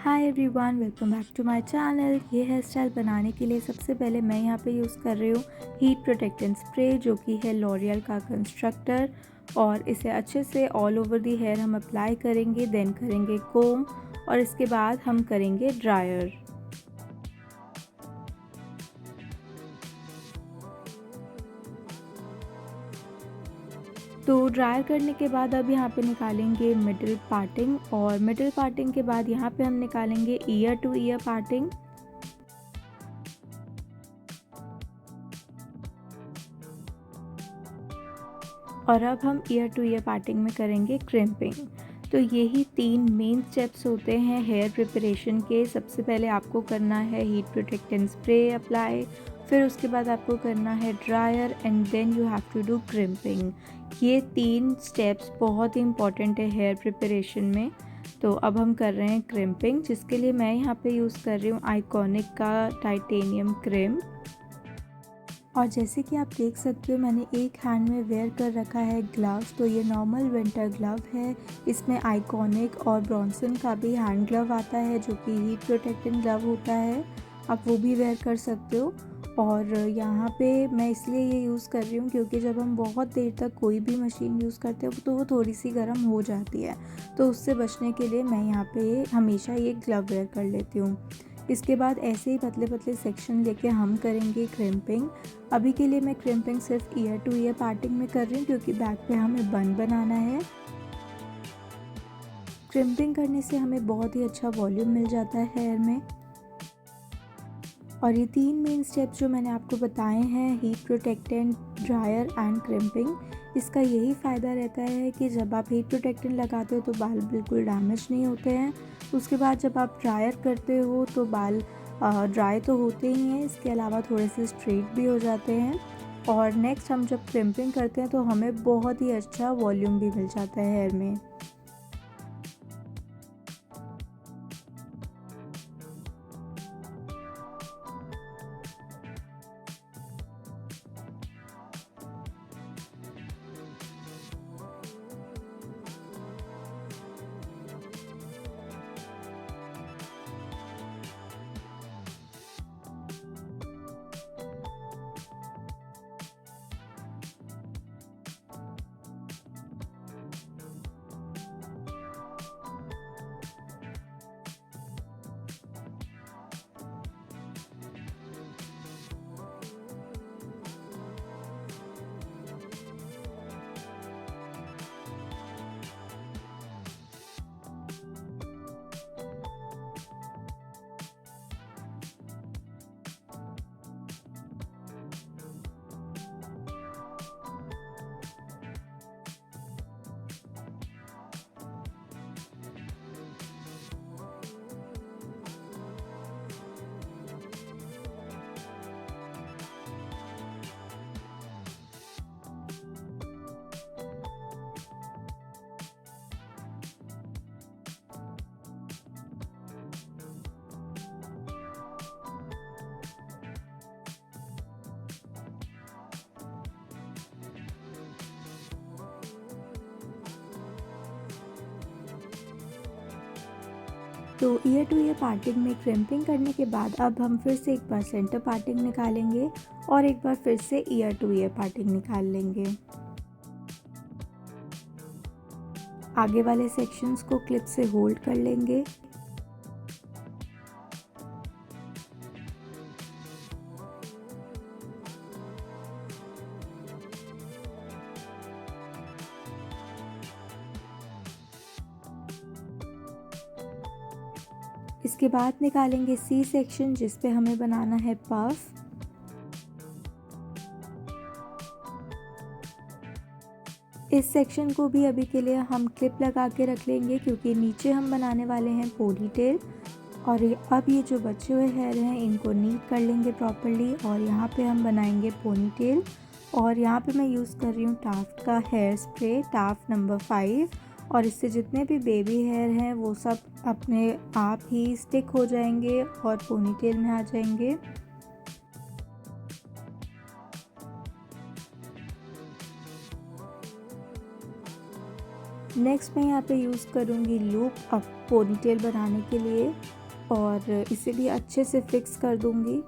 Hi everyone, welcome back to my channel. ये hairstyle बनाने के लिए सबसे पहले मैं यहाँ पे यूज़ कर रही हूँ हीट प्रोटेक्टेंट स्प्रे, जो कि है लॉरियल का कंस्ट्रक्टर। और इसे अच्छे से ऑल ओवर दी हेयर हम अप्लाई करेंगे, देन करेंगे कोम और इसके बाद हम करेंगे ड्रायर। तो ड्रायर करने के बाद अब यहाँ पे निकालेंगे मिडिल पार्टिंग, और मिडिल पार्टिंग के बाद यहाँ पे हम निकालेंगे ईयर टू ईयर पार्टिंग। और अब हम ईयर टू ईयर पार्टिंग में करेंगे क्रिम्पिंग। तो यही 3 मेन स्टेप्स होते हैं हेयर प्रिपरेशन के। सबसे पहले आपको करना है हीट प्रोटेक्टेंट स्प्रे अप्लाई, फिर उसके बाद आपको करना है dryer and then you have to do crimping. ये 3 स्टेप्स बहुत ही इंपॉर्टेंट है हेयर प्रिपरेशन में। तो अब हम कर रहे हैं क्रिम्पिंग, जिसके लिए मैं यहाँ पे यूज़ कर रही हूँ आइकॉनिक का टाइटेनियम क्रिम्प। और जैसे कि आप देख सकते हो, मैंने एक हैंड में वेयर कर रखा है ग्लव्स। तो ये नॉर्मल विंटर ग्लव है। इसमें आइकॉनिक और ब्रॉन्सन का भी हैंड ग्लव आता है, जो कि हीट प्रोटेक्टिंग ग्लव होता है। आप वो भी वेयर कर सकते हो। और यहाँ पे मैं इसलिए ये यूज़ कर रही हूँ क्योंकि जब हम बहुत देर तक कोई भी मशीन यूज़ करते हैं तो वो थोड़ी सी गर्म हो जाती है। तो उससे बचने के लिए मैं यहाँ पे हमेशा ये ग्लव वेयर कर लेती हूँ। इसके बाद ऐसे ही पतले पतले सेक्शन लेके हम करेंगे क्रिम्पिंग। अभी के लिए मैं क्रिम्पिंग सिर्फ ईयर टू ईयर पार्टिंग में कर रही हूँ, क्योंकि बैक पे हमें बन बनाना है। क्रिम्पिंग करने से हमें बहुत ही अच्छा वॉल्यूम मिल जाता है हेयर में। और ये 3 मेन स्टेप्स जो मैंने आपको बताए हैं, heat protectant, dryer and crimping, इसका यही फ़ायदा रहता है कि जब आप हीट प्रोटेक्टेंट लगाते हो तो बाल बिल्कुल डैमेज नहीं होते हैं। उसके बाद जब आप ड्रायर करते हो तो बाल ड्राई तो होते ही हैं, इसके अलावा थोड़े से स्ट्रेट भी हो जाते हैं। और नेक्स्ट हम जब क्रिम्पिंग करते हैं तो हमें बहुत ही अच्छा वॉल्यूम भी मिल जाता है हेयर में। तो ईयर टू ईयर पार्टिंग में क्रिम्पिंग करने के बाद अब हम फिर से एक बार सेंटर पार्टिंग निकालेंगे और एक बार फिर से ईयर टू ईयर पार्टिंग निकाल लेंगे। आगे वाले सेक्शंस को क्लिप से होल्ड कर लेंगे। इसके बाद निकालेंगे सी सेक्शन, जिस पे हमें बनाना है पफ। इस सेक्शन को भी अभी के लिए हम क्लिप लगा के रख लेंगे, क्योंकि नीचे हम बनाने वाले हैं पोनी टेल। और अब ये जो बचे हुए हेयर हैं इनको नीट कर लेंगे प्रॉपरली, और यहाँ पे हम बनाएंगे पोनी टेल। और यहाँ पे मैं यूज़ कर रही हूँ टाफ्ट का हेयर स्प्रे, टाफ्ट नंबर 5। और इससे जितने भी बेबी हेयर हैं वो सब अपने आप ही स्टिक हो जाएंगे और पोनीटेल में आ जाएंगे। नेक्स्ट मैं यहाँ पे यूज़ करूँगी लूप अब पोनीटेल बनाने के लिए और इसे भी अच्छे से फिक्स कर दूँगी।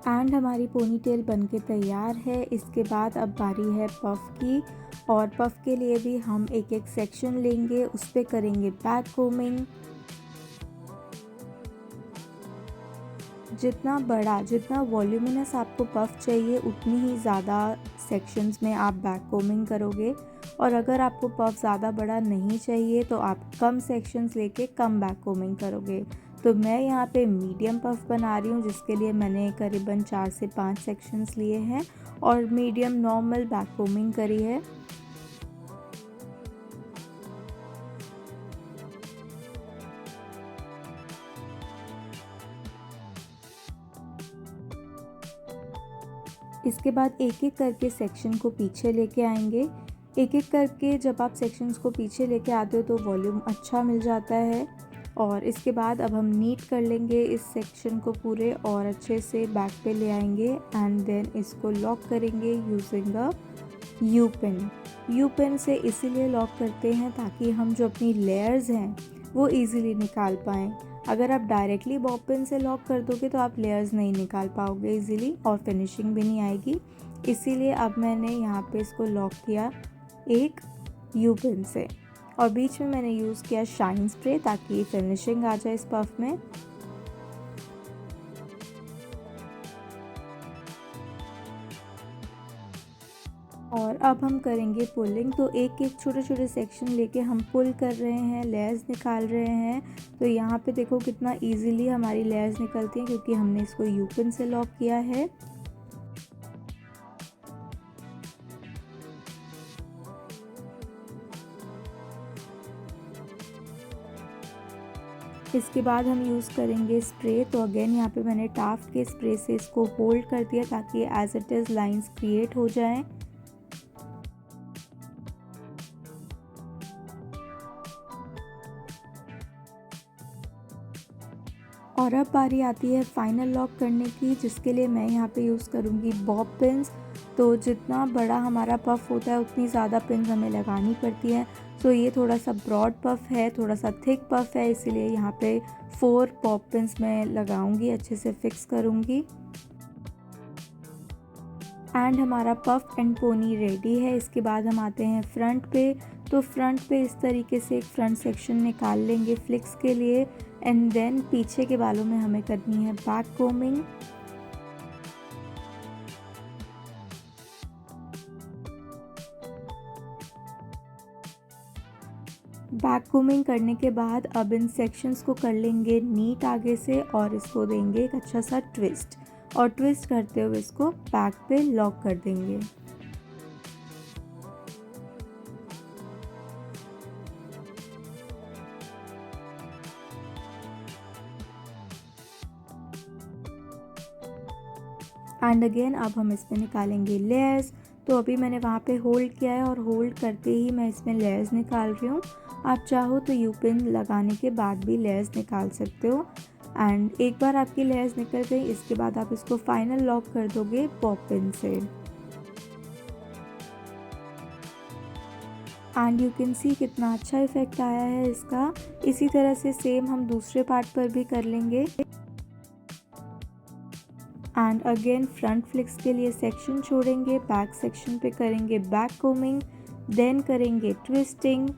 एंड हमारी पोनीटेल बनके तैयार है। इसके बाद अब बारी है पफ़ की और पफ़ के लिए भी हम एक एक सेक्शन लेंगे, उस पे करेंगे बैक कोमिंग। जितना बड़ा, जितना वॉल्यूमिनस आपको पफ़ चाहिए उतनी ही ज़्यादा सेक्शंस में आप बैक कोमिंग करोगे और अगर आपको पफ़ ज़्यादा बड़ा नहीं चाहिए तो आप कम सेक्शंस लेके कम बैक कोमिंग करोगे। तो मैं यहाँ पे मीडियम पफ़ बना रही हूँ जिसके लिए मैंने करीबन 4 से 5 सेक्शंस लिए हैं और मीडियम नॉर्मल बैक कोमिंग करी है। इसके बाद एक एक करके सेक्शन को पीछे लेके आएंगे। एक एक करके जब आप सेक्शंस को पीछे लेके आते हो तो वॉल्यूम अच्छा मिल जाता है। और इसके बाद अब हम नीट कर लेंगे इस सेक्शन को पूरे और अच्छे से बैक पे ले आएंगे एंड देन इसको लॉक करेंगे using a you pin. You pin से इसीलिए लॉक करते हैं ताकि हम जो अपनी लेयर्स हैं वो इजीली निकाल पाएँ। अगर आप डायरेक्टली बॉब पिन से लॉक कर दोगे तो आप लेयर्स नहीं निकाल पाओगे इजीली और फिनिशिंग भी नहीं आएगी। इसीलिए अब मैंने यहाँ पे इसको लॉक किया एक यू पिन से और बीच में मैंने यूज़ किया शाइन स्प्रे ताकि फिनिशिंग आ जाए इस पफ में। और अब हम करेंगे पुलिंग। तो एक एक छोटे छोटे सेक्शन लेके हम पुल कर रहे हैं, लेयर्स निकाल रहे हैं। तो यहाँ पे देखो कितना इजीली हमारी लेयर्स निकलती हैं क्योंकि हमने इसको यू पिन से लॉक किया है। इसके बाद हम यूज़ करेंगे स्प्रे। तो अगेन यहाँ पे मैंने टाफ्ट के स्प्रे से इसको होल्ड कर दिया ताकि as it is lines create हो जाएं। और अब बारी आती है फाइनल लॉक करने की, जिसके लिए मैं यहाँ पे यूज़ करूँगी बॉब पिन्स। तो जितना बड़ा हमारा पफ़ होता है उतनी ज़्यादा पिन्स हमें लगानी पड़ती है। सो ये थोड़ा सा ब्रॉड पफ़ है, थोड़ा सा थिक पफ़ है, इसीलिए यहाँ पे 4 बॉब पिन्स मैं लगाऊंगी, अच्छे से फिक्स करूँगी। एंड हमारा पफ़ एंड पोनी रेडी है। इसके बाद हम आते हैं फ्रंट पे। तो फ्रंट पे इस तरीके से एक फ्रंट सेक्शन निकाल लेंगे फ्लिक्स के लिए एंड देन पीछे के बालों में हमें करनी है बैक कोमिंग। बैक कोमिंग करने के बाद अब इन सेक्शंस को कर लेंगे नीट आगे से और इसको देंगे एक अच्छा सा ट्विस्ट और ट्विस्ट करते हुए इसको बैक पे लॉक कर देंगे। एंड अगेन अब हम इसमें निकालेंगे लेयर्स। तो अभी मैंने वहाँ पे होल्ड किया है और होल्ड करते ही मैं इसमें लेयर्स निकाल रही हूँ। आप चाहो तो यू पिन लगाने के बाद भी लेयर्स निकाल सकते हो। एंड एक बार आपकी लेयर्स निकल गई, इसके बाद आप इसको फाइनल लॉक कर दोगे बॉब पिन से। एंड यू कैन सी कितना अच्छा इफेक्ट आया है इसका। इसी तरह से सेम हम दूसरे पार्ट पर भी कर लेंगे। एंड अगेन फ्रंट फ्लिक्स के लिए सेक्शन छोड़ेंगे, बैक सेक्शन पे करेंगे बैक कोमिंग, देन करेंगे ट्विस्टिंग।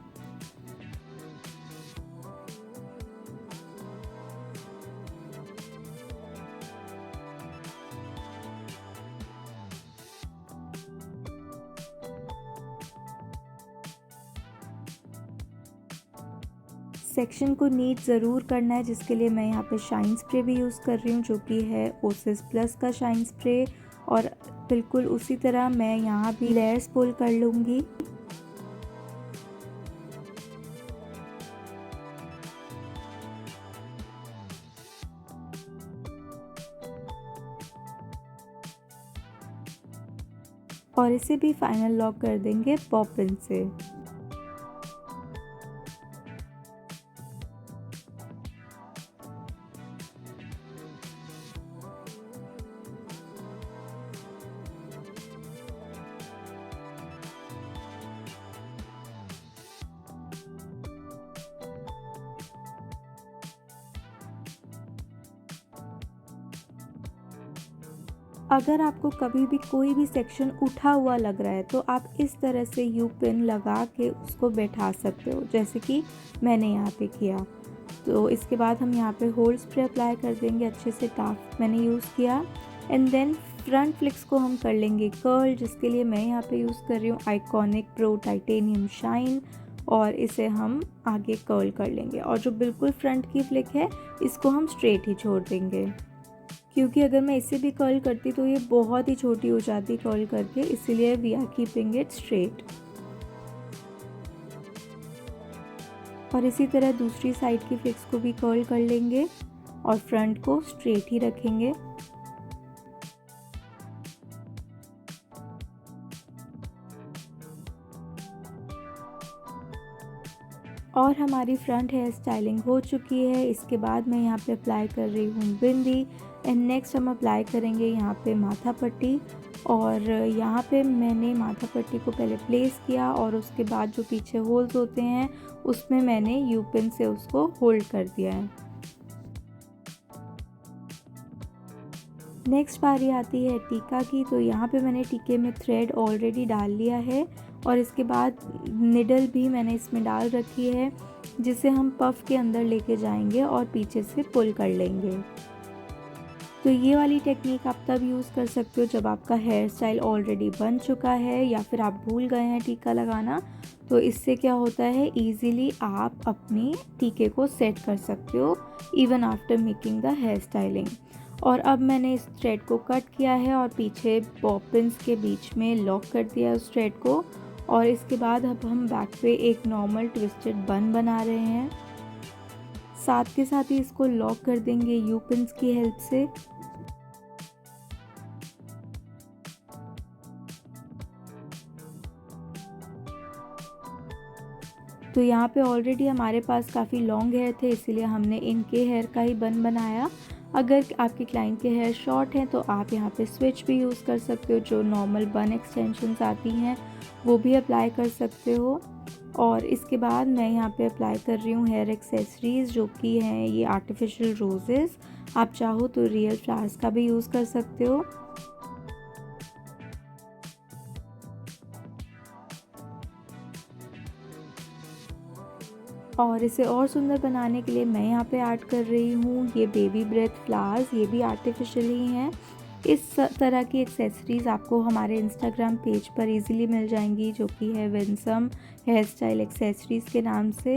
सेक्शन को नीट ज़रूर करना है, जिसके लिए मैं यहाँ पे शाइन स्प्रे भी यूज़ कर रही हूँ जो कि है ओसिस प्लस का शाइन स्प्रे। और बिल्कुल उसी तरह मैं यहाँ भी लेयर्स पुल कर लूँगी। और इसे भी फाइनल लॉक कर देंगे बॉब पिन से। अगर आपको कभी भी कोई भी सेक्शन उठा हुआ लग रहा है तो आप इस तरह से यू पिन लगा के उसको बैठा सकते हो, जैसे कि मैंने यहाँ पे किया। तो इसके बाद हम यहाँ पे होल्ड स्प्रे अप्लाई कर देंगे, अच्छे से टाफ मैंने यूज़ किया। एंड देन फ्रंट फ्लिक्स को हम कर लेंगे कर्ल, जिसके लिए मैं यहाँ पे यूज़ कर रही हूँ आइकॉनिक प्रो टाइटेनियम शाइन, और इसे हम आगे कर्ल कर लेंगे। और जो बिल्कुल फ्रंट की फ्लिक है इसको हम स्ट्रेट ही छोड़ देंगे, क्योंकि अगर मैं इसे भी कर्ल करती तो ये बहुत ही छोटी हो जाती कर्ल करके, इसीलिए we are keeping it straight. और इसी तरह दूसरी साइड की फ्लिक्स को भी कर्ल कर लेंगे और फ्रंट को स्ट्रेट ही रखेंगे। और हमारी फ्रंट हेयर स्टाइलिंग हो चुकी है। इसके बाद मैं यहाँ पे अप्लाई कर रही हूँ बिंदी, एंड नेक्स्ट हम अप्लाई करेंगे यहाँ पे माथा पट्टी। और यहाँ पे मैंने माथा पट्टी को पहले प्लेस किया और उसके बाद जो पीछे होल्स होते हैं उसमें मैंने यू पिन से उसको होल्ड कर दिया है। नेक्स्ट बारी आती है टीका की। तो यहाँ पे मैंने टीके में थ्रेड ऑलरेडी डाल लिया है और इसके बाद निडल भी मैंने इसमें डाल रखी है, जिसे हम पफ के अंदर लेके जाएंगे और पीछे से पुल कर लेंगे। तो ये वाली टेक्निक आप तब यूज़ कर सकते हो जब आपका हेयर स्टाइल ऑलरेडी बन चुका है या फिर आप भूल गए हैं टीका लगाना। तो इससे क्या होता है, ईज़िली आप अपनी टीके को सेट कर सकते हो even after making the hair styling. और अब मैंने इस थ्रेड को कट किया है और पीछे बॉबिन्स के बीच में लॉक कर दिया उस थ्रेड को। और इसके बाद अब हम बैक पे एक नॉर्मल ट्विस्टेड बन बना रहे हैं, साथ के साथ ही इसको लॉक कर देंगे यू पिन्स की हेल्प से। तो यहाँ पे ऑलरेडी हमारे पास काफ़ी लॉन्ग हेयर थे, इसीलिए हमने इनके हेयर का ही बन बनाया। अगर आपके क्लाइंट के हेयर शॉर्ट हैं तो आप यहाँ पे स्विच भी यूज़ कर सकते हो, जो नॉर्मल बन एक्सटेंशंस आती हैं वो भी अप्लाई कर सकते हो। और इसके बाद मैं यहाँ पे अप्लाई कर रही हूँ हेयर एक्सेसरीज़, जो कि हैं ये आर्टिफिशियल रोजेज़। आप चाहो तो रियल फ्लावर्स का भी यूज़ कर सकते हो। और इसे और सुंदर बनाने के लिए मैं यहाँ पे ऐड कर रही हूँ ये बेबी ब्रेथ फ्लावर्स, ये भी आर्टिफिशियल ही हैं। इस तरह की एक्सेसरीज़ आपको हमारे इंस्टाग्राम पेज पर इजीली मिल जाएंगी, जो कि है विंसम हेयर स्टाइल एक्सेसरीज़ के नाम से।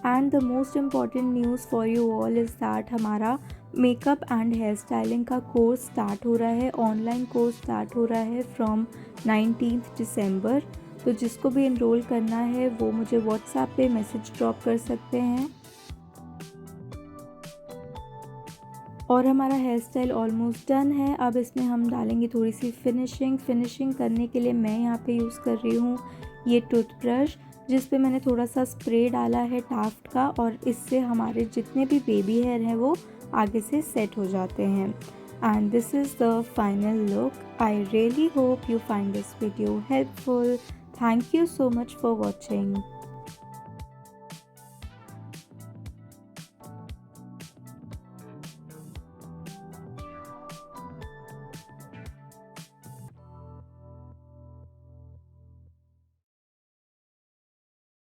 And the most important news for you all is that हमारा मेकअप एंड हेयर स्टाइलिंग का कोर्स स्टार्ट हो रहा है, ऑनलाइन कोर्स स्टार्ट हो रहा है फ्रॉम 19 दिसंबर। तो जिसको भी इनरोल करना है वो मुझे व्हाट्सएप पे मैसेज ड्रॉप कर सकते हैं। और हमारा हेयर स्टाइल ऑलमोस्ट डन है। अब इसमें हम डालेंगे थोड़ी सी फिनिशिंग करने के लिए मैं यहाँ पे यूज़ कर रही हूँ ये टूथब्रश, जिस पे मैंने थोड़ा सा स्प्रे डाला है टाफ्ट का, और इससे हमारे जितने भी बेबी हेयर हैं वो आगे से सेट हो जाते हैं। And this is the final look. I really hope you find this video helpful. Thank you so much for watching.